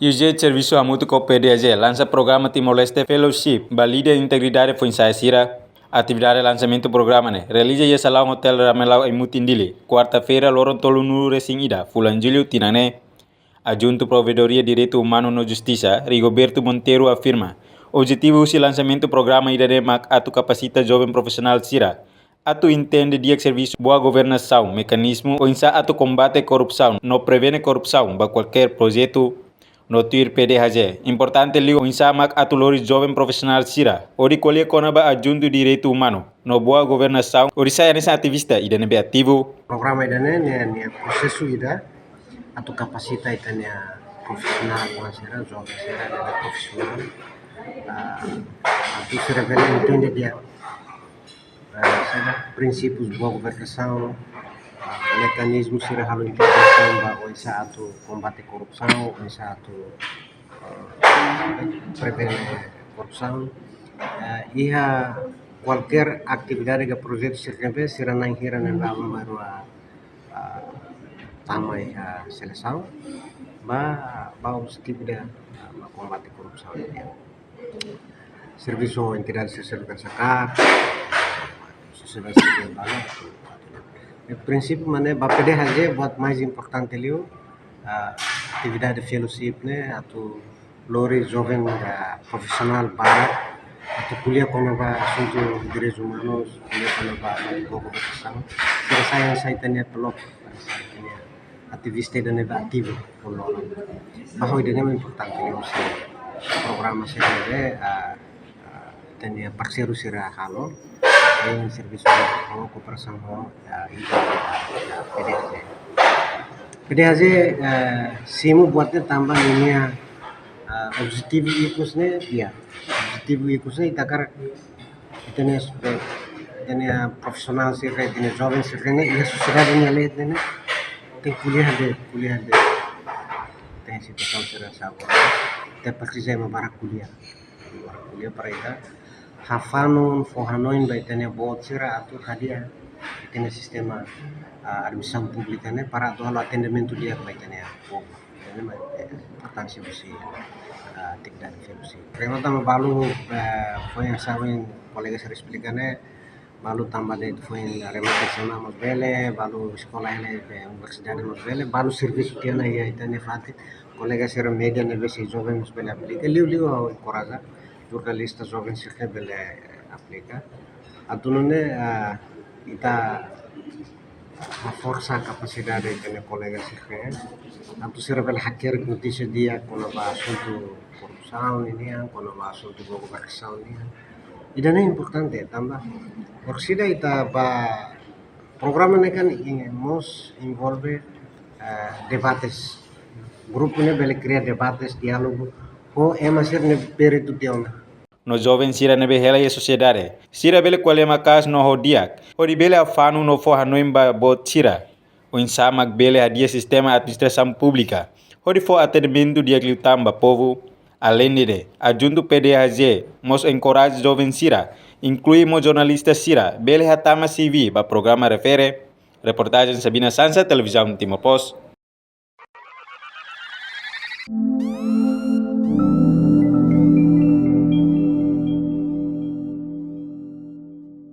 UJ Serviço Mútuo PDG lança programa Timor-Leste Fellowship, valida integridade foi Sira. Atividade lançamento programa né. Realiza ya salão hotel Ramelau em Mutindili. Quarta-feira loron tolu nu resing ida. Fulan Julio tinane. Adjunto Provedoria Direito Humano no Justiça, Rigoberto Monteiro afirma. Objetivo si lançamento programa ida de mak atu capacita jovem profissional Sira. Atu entende dia serviço boa governação, mecanismo ou insa atu combate corrupção, no prevene corrupção, ba qualquer projeto no TIR PDHG. Importante ligo insamak atulori jovem profissional Sira. Ori colhe conaba adjunto direito humano. No boa governação, ori saya nessa ativista ida nebe ativo. Programa ida ne prosesu ida atau kapasita ida ne profissional Sira, jovem Sira ida profissional. Atu Sira vele entende dia prinsipos boa governação, mekanisme Sira halu integração ba insa atu combate corrupção, insa atu prevene corrupção. Iha qualquer atividade que projeto Sira nang hira nan ba maru tama iha seleção ba objetivo da combate corrupção dia. Serviço entidade social bersakat, sociedade civil banyak. Prinsip mana BPDHG buat mais importante liu atividade fellowship ne atau lori jovem profissional barat atau kuliah kono ba assunto direitos humanos, kuliah kono ba governação. Saya tanya pelop ativista dan ativo kono. Bahwa ide ne importante liu programa sendiri tanya parceiro Sira halo em serviço de cooperação PDHG. PDHG simu buatnya tambah ini objektif ikusnya dia. Objektif ikusnya itakar itanya supaya itanya profesional sih kayak itanya jovem sih kayaknya ia susah dia lihat ini. Ting kuliah deh. Teh si total Sira sahabat. Teh pasti saya membarak kuliah para ita. Hafanon, Fohanoin baitanya bot Sira atau hadiah itanya sistema admissão pública né para do atendimento dia baitanya bot ini importansi usi atividade fellowship. Pertama tama balu foi yang sawin kolega Sira explicar balu tambah de foi remate sama mas bele balu sekolah ele universidade mas bele balu serviço tiana ya itanya fatit kolega Sira media ne besi jovem mas bele aplica liu encoraja jornalista jovem Sira bele aplica atunune ita força capacidade itanya kolega Sira atu Sira bele hacker notícia dia kono ba assunto corrupção ini kono ba assunto governação ini idana importante tambah orsida ita ba programa ne kan most involve debates grupo ne bele cria debates diálogo o emasir ne peritu tiona No jovem Sira nebe hela ya sociedade. Sira bele kwale makas no hodiak. Ori bele afanu no fo hanoimba bot Sira. O insamak bele hadia sistema administração pública. Ori fo atendimento dia tamba povo. Além de adjunto PDHG, mos encourage jovem Sira, inclui mo jornalista Sira, bele hatama CV ba programa refere. Reportagem Sabina Sansa, Televisão Timor Post.